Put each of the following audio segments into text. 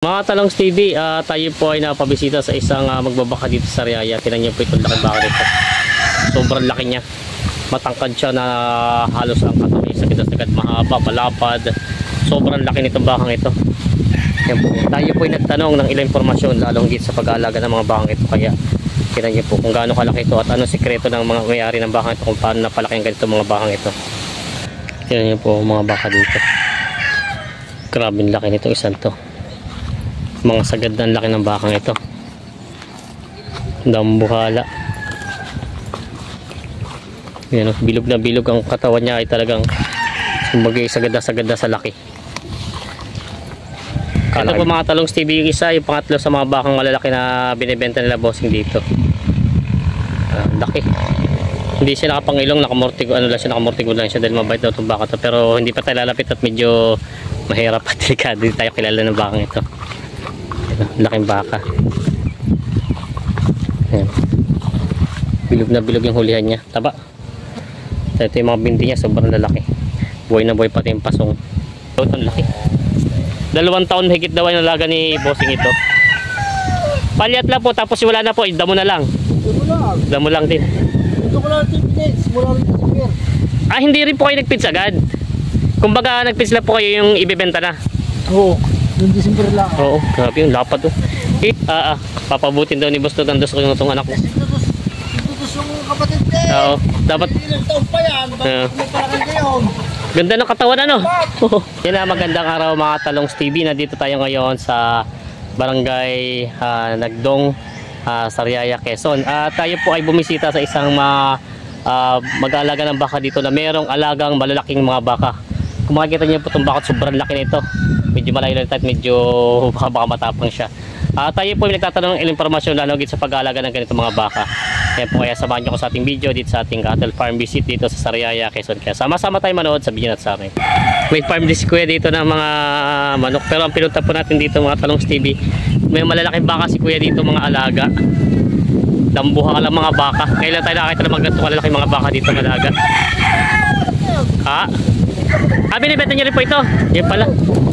Mga Talongs TV, tayo po ay napabisita sa isang magbabaka dito sa Sariaya. Tingnan niyo po itong laki baka dito. Sobrang laki niya. Matangkad siya na halos ang katawan. Sagad-sagad, mahaba, palapad. Sobrang laki nitong bakang ito. Yan po. Tayo po ay nagtanong ng ilang impormasyon lalong dito sa pag-aalaga ng mga bakang ito. Kaya tingnan niyo po kung gaano kalaki ito at ano sikreto ng mga may-ari ng bakang ito, kung paano napalaki ang ganito mga bakang ito. Tingnan niyo po mga baka dito. Grabe laki nito isang to. Mga sagad na laki ng bakang ito. Dambuhala. Yan, bilog na bilog ang katawan niya, ay talagang sumbagay sagad na sa laki. Ito po mga Talongs TV yung isa, yung pangatlo sa mga bakang malalaki na binibenta nila bossing dito. Laki. Hindi siya nakapangilong, nakamortigo, ano lang siya, nakamortigo lang siya dahil mabait daw itong baka to. Pero hindi pa tayo lalapit at medyo mahirap at delikado. Hindi tayo kilala ng bakang ito. Laking baka. Ayan. Bilog na bilog yung hulihan niya. Taba. Ito yung mga binti niya, sobrang lalaki. Buhay na buhay pati yung pasong. Ito ang laki. 2 taon higit daw yung alaga ni bossing ito. Palyat lang po, tapos wala na po, damo na lang. Damo lang din. Ito ko lang pinits, mula rin sa hindi rin po kayo nagpits agad. Kumbaga nagpits lang po kayo yung ibebenta na. Oo. Yung December lang. Oo, grabe yung lapad oh. Papabutin daw ni boss to ng 2 ko itong anak ko. Itutos yung kapatid ko. Oo, dapat. Ilang taon pa yan, bakit kumaparakan kayo? Ganda ng katawan ano. Yan na, magandang araw mga Talongs TV. Nandito tayo ngayon sa Barangay Nagdong, Sariaya, Quezon. Tayo po ay bumisita sa isang mag-aalaga ng baka dito na mayroong alagang malalaking mga baka. Kung makikita niyo po itong baka, sobrang laki nito. Medyo malayo lang at medyo baka matapang siya. Tayo po ay nagtatanong ng ilang impormasyon lalo sa pag-aalaga ng ganito mga baka. Kaya po kaya samahan niyo ko sa ating video dito sa ating cattle farm visit dito sa Sariaya, Quezon. Kaya sama-sama tayo manood sa video natin sa akin. May farm visit kuya dito ng mga manok. Pero ang pinunta po natin dito mga Talongs TV, may malalaking baka si kuya dito mga alaga. Dambuha ka lang mga baka. Kailan tayo nakakita ng mga ganito kalalaking mga baka dito mga alaga? Binibenta nyo rin po ito. Yan pala.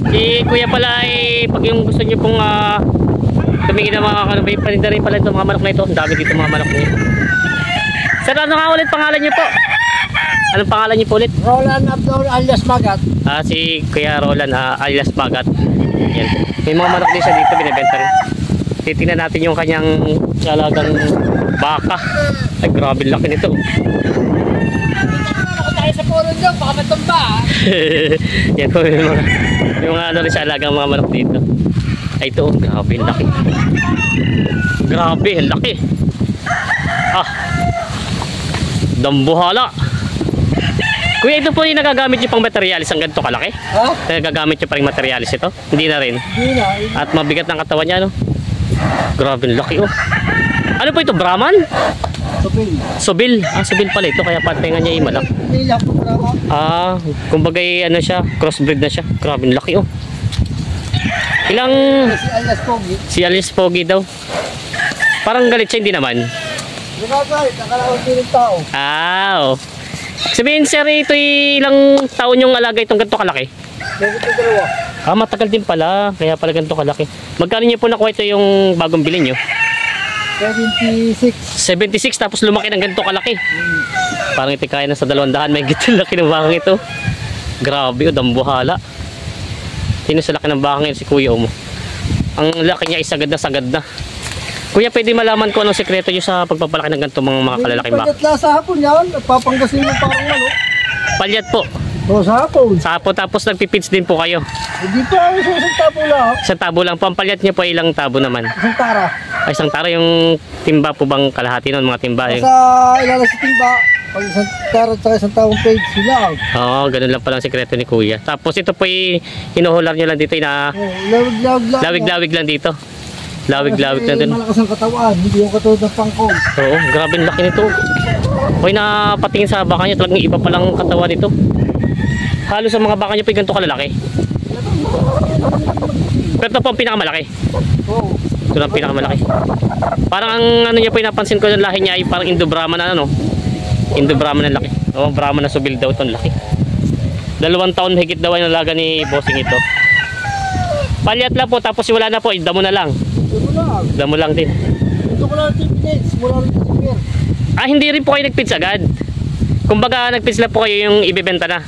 Si kuya pala ay pag yung gusto nyo pong tumingin ng mga may paninda rin pala ito mga manok na ito. Ang dami dito mga manok niya. Sir, ano nga ulit pangalan nyo po? Anong pangalan nyo po ulit? Roland Abdul alias Magat. Si kuya Roland alias Magat. Yan. May mga manok din siya dito binibenta rin. Titingnan natin yung kanyang alagang baka. Ay grabe laki nito. Sa polo dyan, baka matumba. Yan po yung mga ano rin sa alagang mga manok dito. Ay ito, grabe laki. Grabe, laki. Dambuhala. Kuya, ito po yung nagagamit nyo pang materialis ang ganito kalaki? Nagagamit nyo pa rin materialis ito? Hindi na rin? Hindi na. At mabigat ng katawan niya, no? Grabe laki oh. Ano po ito, Brahman? Sobil. Sobil pala ito, kaya patingan niya yung malak. Kumbaga ano siya, crossbreed na siya. Grabe laki oh. Ilang Si alias Pogi. Si alias Pogi daw. Parang galit siya, hindi naman. Nagagalit, nakalawag din ng tao. Oh. Sabihin sir, ito ilang taon yung alaga itong ganito kalaki? Dalawa. Matagal din pala, kaya pala ganito kalaki. Magkano niyo po nakuha ito yung bagong bilhin niyo? 76. 76 tapos lumaki ng ganito kalaki. Parang ito kaya na sa 200, may gitong laki ng bakang ito. Grabe dambuhala. Sino sa laki ng bakang ito? Si kuya mo. Ang laki niya ay sagad na. Kuya, pwede malaman ko anong sekreto niyo sa pagpapalaki ng ganito mga kalalaking baka? Palyat lang sa hapon yan, nagpapanggasin mo parang manok. Palyat po. Sa hapon. Sa hapon tapos nagpipits din po kayo. Hindi pa ako sa isang tabo lang. Isang tabo lang po. Ang palyat niyo po ilang tabo naman? Isang tara. Isang tara yung timba po bang kalahati nun mga timba? Sa ilalas sa timba, pag isang tara at isang tawang page sila. Ganun lang pala ang sekreto ni kuya. Tapos ito po hinuhular nyo lang dito lawig-lawig lang dito. Lawig-lawig lang din. Malakas ang katawan, hindi yung katulad ng pangkong. Oo, grabe ang laki nito. Okay na patingin sa baka nyo, talagang iba palang katawan nito. Halos sa mga baka nyo po yung ganito kalalaki. Pero ito po ang pinakamalaki. Oo. Ito ang pinakamalaki. Parang ang ano niya po yung napansin ko ng lahi niya ay parang Indo-Brahman na ano. Indo-Brahman na laki. Brahman na subil daw itong laki. 2 taon higit daw yung alaga ni bossing ito. Palyat lang po, tapos wala na po, damo na lang. Ito lang. Damo lang din. Ito ko lang yung pinits. Mula rin sa Simer. Ah, hindi rin po kayo nagpits agad. Kumbaga, nagpits lang po kayo yung ibebenta na.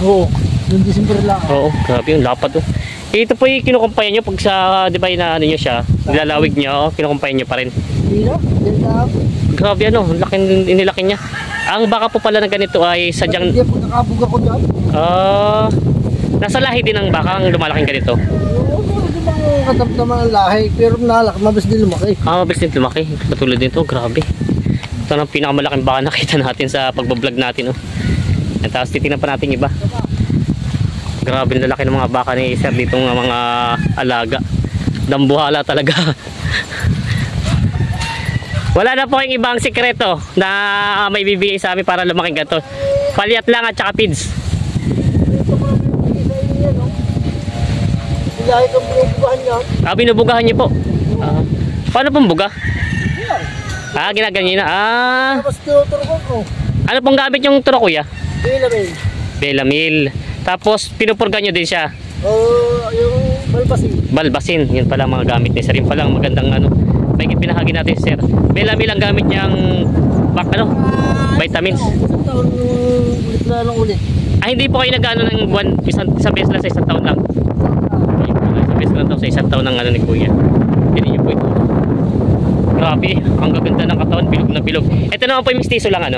Oo. Yung December lang. Oo, grabe yung lapad oh. Ito po yung kinukumpayan nyo pag sa, di ba inaano nyo siya, nilalawig nyo, kinukumpayan nyo pa rin. Hindi na. Yan lang. Grabe ano, laki, inilaki niya. Ang baka po pala na ganito ay sadyang, Hindi po nakabog ako dyan. nasa lahi din ng baka ang lumalaking ganito. Oo, hindi ba ang katamtaman ang lahi. Pero nalak, mabas din lumaki. Ah, mabilis din lumaki. Patulad nito, grabe. Ito ang pinakamalaking baka nakita natin sa pagbablog natin. Oh. At tapos titignan pa natin iba. Grabe na lalaki ng mga baka ni sir dito ng mga alaga. Dambuhala talaga. Wala na po yung ibang sikreto na may bibigay sa amin para lumaki gato. Palyat lang at saka feeds. Ito ko lang yung sa inyo yan. Sila itong pinubugahan yan. Ah, binubugahan niyo po. Paano pong buga? Yan. Ah, ginaganyan na. Ah, Tapos tinuturo ko. ano pong gamit yung turo kuya? Hindi na rin. Belamil. Tapos pinupurga nyo din siya. Yung balbasin. Balbasin. Yun pala ang mga gamit ni sir. Yun pala ang magandang ano. May pinahagi natin sir. Belamil ang gamit niyang vitamins. Isang taon ulit na lang ulit. Ah, hindi po kayo nag-ano ng isang beses lang sa isang taon lang. Isang beses lang daw sa isang taon ng ano ni kuya. Hindi niyo po ito. Grabe. Ang gaganda ng katawan. Bilog na bilog. Ito naman po yung mistiso lang ano.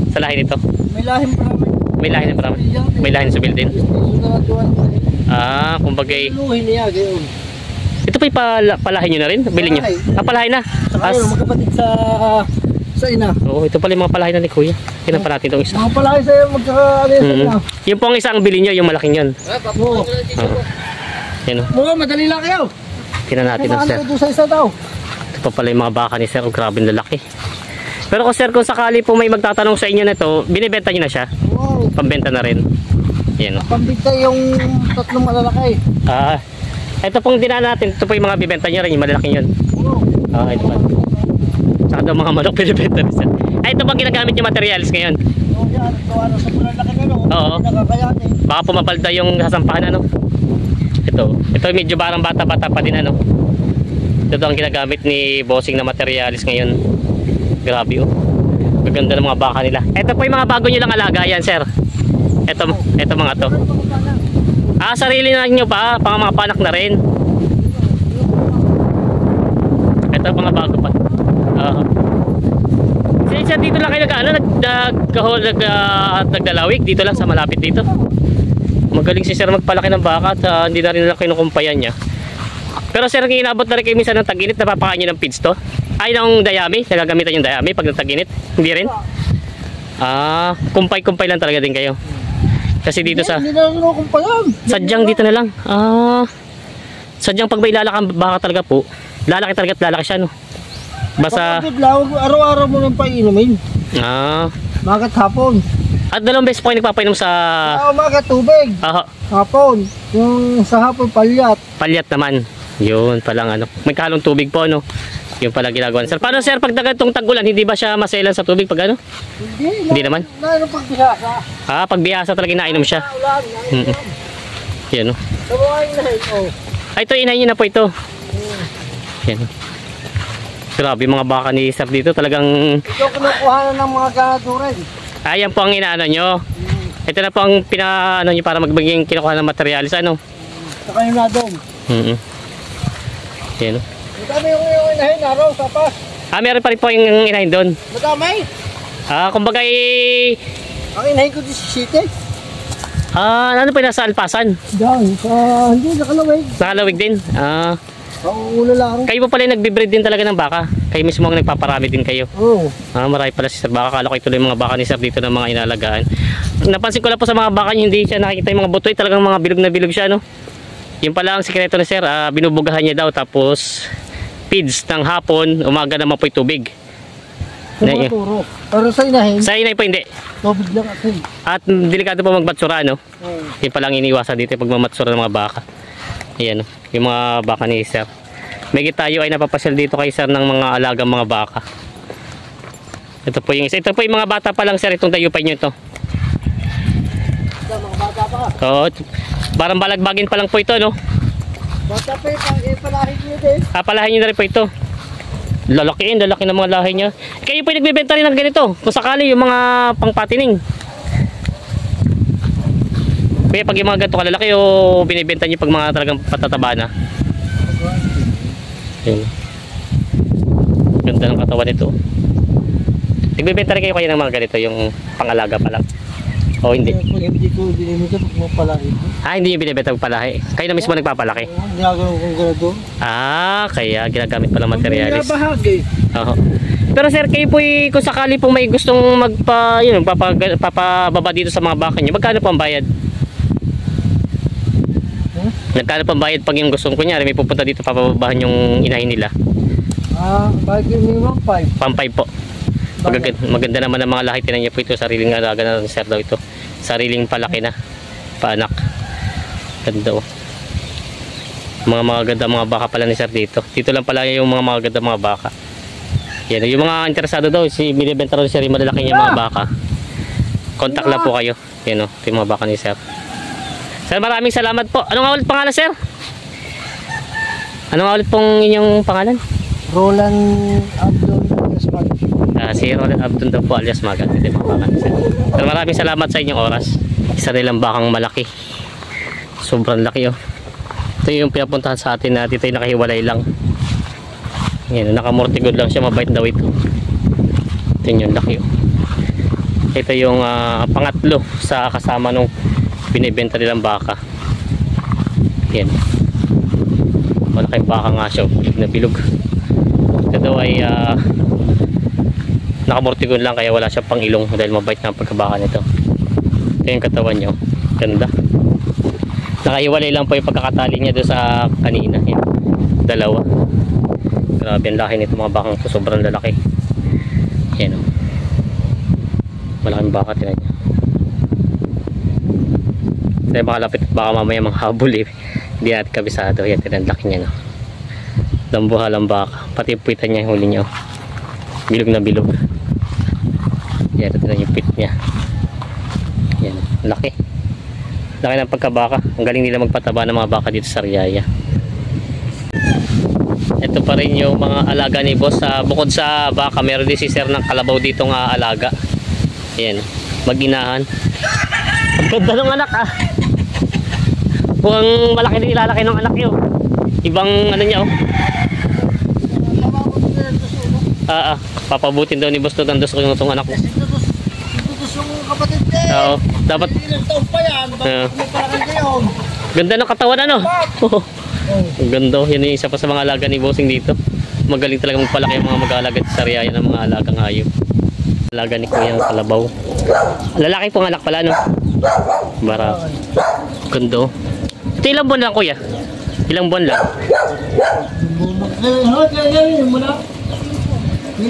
Sa lahi nito. May lahim pa naman. May lahi na parang. May lahi na sa building. Ah, kumbaga Luhin niya, gayon. ito pa yung palahin nyo na rin? Bilhin nyo? Ah, palahin na. Saka yun, magkapatid sa ina. Oo, ito pala yung mga palahin na ni kuya. Tingnan pa natin itong isa. Mga palaki sa'yo, magkakaali sa ina. Yung pong isa ang bilhin nyo, yung malaking yun. Oo. Yan o. Mga madali lang kayo. Tingnan natin ang sir. Doon sa isa daw. Ito pa pala yung mga baka ni sir. Oh, grabe lalaki. Pero kung sir, kung sakali po may magtatanong sa inyo na ito, binibenta nyo na siya? Wow. Pambenta na rin. Yan o. Pambigta yung tatlong malalaki. Ah, ito pong dinaan natin. Ito po yung mga bibenta nyo rin, yung malalaking yun. Oo. Ah, ito pa. Saka daw mga manok binibenta rin sir. Ay, ito pang ginagamit yung materials ngayon. Oo, yan. Ito ano sa malalaki na no. Oo. Nakakayanin. Baka pumapalda yung sasampahan ano. Ito medyo parang bata-bata pa din ano. Ito ang ginagamit ni bossing na materialis ngayon. Grabe oh. Gaganda ng mga baka nila. Ito po yung mga bago nyo lang alaga yan sir. Ito mga to. Ah, sarili na nyo pa. Pang mga panak na rin. Ito mga bago pa. Sir, dito lang kayo nagdalawig. Dito lang sa malapit dito. Magaling si sir magpalaki ng baka at hindi na rin lang kinukumpayan niya. Pero sir, inabot na rin kayo minsan ng tag-init, napapakain nyo ng feeds to? Ay, ng dayami? Nagagamitan yung dayami pag tag-init? Hindi rin? Ah, kumpay-kumpay lang talaga din kayo. Kasi dito sa... Hindi na kinukumpayan. Sadyang dito na lang. Ah, sadyang pag may lalaki ang baka talaga po, lalaki talaga at lalaki siya, no? Basta... Araw-araw mo nang painumin. Ah. Magat hapon. At 2 beses po kayo nagpapainom sa... Umaga tubig. Hapon. Yung sa hapon palyat. Palyat naman. Yun palang ano. May kalong tubig po ano. Yung pala ginagawa. Sir, paano sir pag dagatong tag-ulan, hindi ba siya maselan sa tubig pag ano? Hindi naman. Ano pag bihasa? Ah, pag bihasa talaga inainom siya. Ulan. Yan o. Sa mga inahin. Oh. Ay, ito inahin niyo na po ito. Yan o. Grabe mga baka ni sir dito. Talagang... Ito kinukuha ng mga ganaturin. Ayan po ang inaano nyo. Ito na po ang pinaano nyo para magbiging kinukuha ng materialis ano. Saka yung nadong. Yan o. Madami yung inahin araw sa pas. Ah, meron pa rin po yung inahin doon. Madami. Ah, kumbaga Ang inahin ko 17. ano po yung nasa alpasan? Diyan. Hindi nakalawig. Nakalawig din. Ah, Pauulo lang. kayo po pala yung nagbe-breed din talaga ng baka. Kayo mismo ang nagpaparami din kayo. Oo. Ah, marami pala si sir baka. Kala ko ituloy yung mga baka ni sir dito ng mga inalagaan. Napansin ko lang po sa mga baka niya, hindi siya nakikita yung mga butoy. Talagang mga bilog na bilog siya, no? Yung pala ang sikreto ni sir, binubugahan niya daw. Tapos, feeds ng hapon, umaga naman po yung tubig. Sa mga turo. Pero sa inahin, Sa inay po hindi. tubig lang kasi. At delikado po magbatsura, no? Oo. Yung palang iniwasan dito pag mamatsura ng mga baka. Ayan, no? Yung mga baka ni sir. May tayo ay napapasyal dito kay sir ng mga alagang mga baka. Ito po yung isa. Ito po yung mga bata pa lang sir, itong dayupay nyo ito. Ito, mga bata pa ka. Oo, parang balagbagin pa lang po ito, no? Basta pa ipalahin nyo din. Palahin nyo na rin po ito. Lalaki ng mga lahi niya. Kayo po yung nagbebenta rin ng ganito. Kung sakali yung mga pangpatining. Kaya pag yung mga ganito kalalaki o binibenta nyo pag mga talagang patataba na. Yun. Ganda ng katawan nito. Nagbebenta rin kayo ng mga ganito, yung pangalaga pa lang. O hindi? Pag hindi ko binibigyan, pag mapalahin ko. Hindi yung binibenta palahi. Kayo na mismo nagpapalaki? Ginagawa kong ganito. Kaya ginagamit pala materialis. Bahagi. Oo. Pero sir, kayo po kung sakali po may gustong papababa dito sa mga baka nyo, magkano po ang bayad? Nagkano po ang bayad pag yung gustong kunyari may pupunta dito papababahan yung inahin nila? Bagay minimum 5. Pampay po. Maganda naman ang mga lahi. Tinan niyo po ito, sariling alaga na sir daw ito. Sariling palaki na paanak. Ganda oh. Mga ganda mga baka pala ni sir dito. Dito lang pala yung mga ganda mga baka. Yan, yung mga interesado daw, si binibenta rin sir yung malalaki niya mga baka. Contact lang po kayo. Yan oh, yung mga baka ni sir. Sir, maraming salamat po. Ano nga ulit pangalan sir? Ano nga ulit pong inyong pangalan? Roland Abdul Espat. Si Roland Abdul daw po alias Magat. Ito yung mga baka ni sir. Sir, maraming salamat sa inyong oras. Isa nilang bakang malaki. Sobrang laki oh. Ito yung pinapuntahan sa atin na dito yung nakahiwalay lang. Yan, nakamortigod lang siya, mabait daw ito. Ito yung laki oh. Ito yung pangatlo sa kasama nung binibenta nilang baka. Yan. Malaking baka nga siya, na bilog. Ito daw ay nakamortigod lang kaya wala siya pang ilong dahil mabait na ang pagkabaka nito. Ito yung katawan nyo. Ganda. Nakahiwalay lang po yung pagkakatali niya doon sa kanina. Yan. Dalawa. Grabe ang laki nito mga bakang ito. Sobrang lalaki. Yan o. Malaking baka tinan niya. Tayo makalapit at baka mamaya mga habol eh. Hindi natin kabisado. Yan, tinan laki niya no. Lambuhalang baka. Pati yung puwitan niya yung huli niya. Bilog na bilog. Yan, tinan yung pit niya. Yan, laki. Laki ng pagkabaka. Ang galing nila magpataba ng mga baka dito sa Riyaya. Ito pa rin yung mga alaga ni boss. Bukod sa baka, meron din si sir ng kalabaw dito nga alaga. Ayan, mag-inahan. Ang ganda ng anak ah. Kung malaki din ilalaki ng anak nyo. Ibang ano niya oh. Papabutin daw ni boss to tandos ko yung itong anak ko. Kapatid din. Oo, dapat. Ilang taon pa yan. Bakit kayo? Ganda ng katawan ano. Ang ganda. Yan yung isa pa sa mga alaga ni bossing dito. Magaling talaga magpalaki ang mga mag-aalaga sa Riyaya ng mga alagang hayop. Alaga ni Kuya ng kalabaw. Lalaki pong anak pala no. Bara. Ganda. Ito ilang buwan lang Kuya? Ilang buwan lang?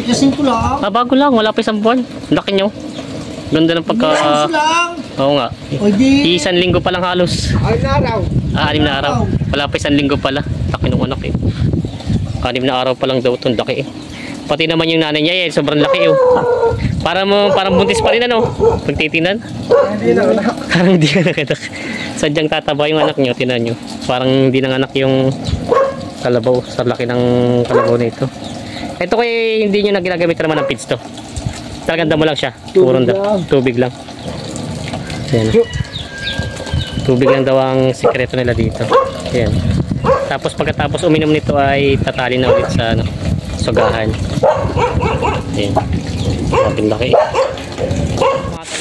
Kasing ko lang. Bago lang. Wala pa isang buwan. Laki nyo. Ganda ng pagka... Oo nga. Isang linggo pa lang halos. 6 na araw. 6 na araw. Wala pa isang linggo pala. Laki ng anak eh. 6 na araw pa lang daw itong laki eh. Pati naman yung nanay niya eh. Sobrang laki oh. Parang buntis pa rin ano. Pagtitinan. Hindi na anak. Parang hindi na anak. Sadyang tataba yung anak nyo. Tinan nyo. Parang hindi na anak yung kalabaw. Sa laki ng kalabaw na ito. Ito kaya hindi nyo na ginagamit naman ng feeds to. Talagang damo lang siya. Tubig lang. Ayan. Tubig lang daw ang sikreto nila dito. Ayan. Tapos pagkatapos uminom nito ay tatali na ulit sa sugahan. Ayan. Mating laki.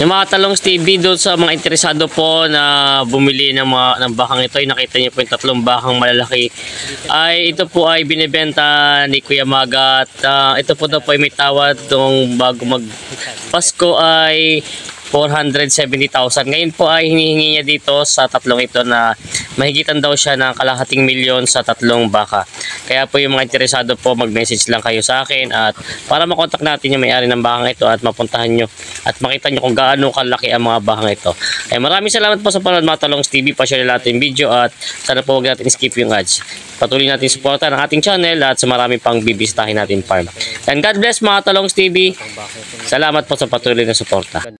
Yung mga talong TV doon sa mga interesado po na bumili ng bakang ito ay nakita niyo po yung tatlong bakang malalaki ay ito po ay binibenta ni Kuya Magat. Ito po daw po ay may tawad nung bago mag Pasko ay 470,000. Ngayon po ay hinihingi niya dito sa tatlong ito na mahigitan daw siya ng kalahating milyon sa tatlong baka. Kaya po yung mga interesado po mag-message lang kayo sa akin at para makontak natin yung may-ari ng bakang ito at mapuntahan nyo at makita nyo kung gaano kalaki ang mga bakang ito. Ay maraming salamat po sa panood mga Talongs TV. Pa-share natin video at sana po huwag natin skip yung ads. Patuloy natin suporta ng ating channel at sa marami pang bibisitahin natin farm. And God bless mga Talongs TV. Salamat po sa patuloy na suporta.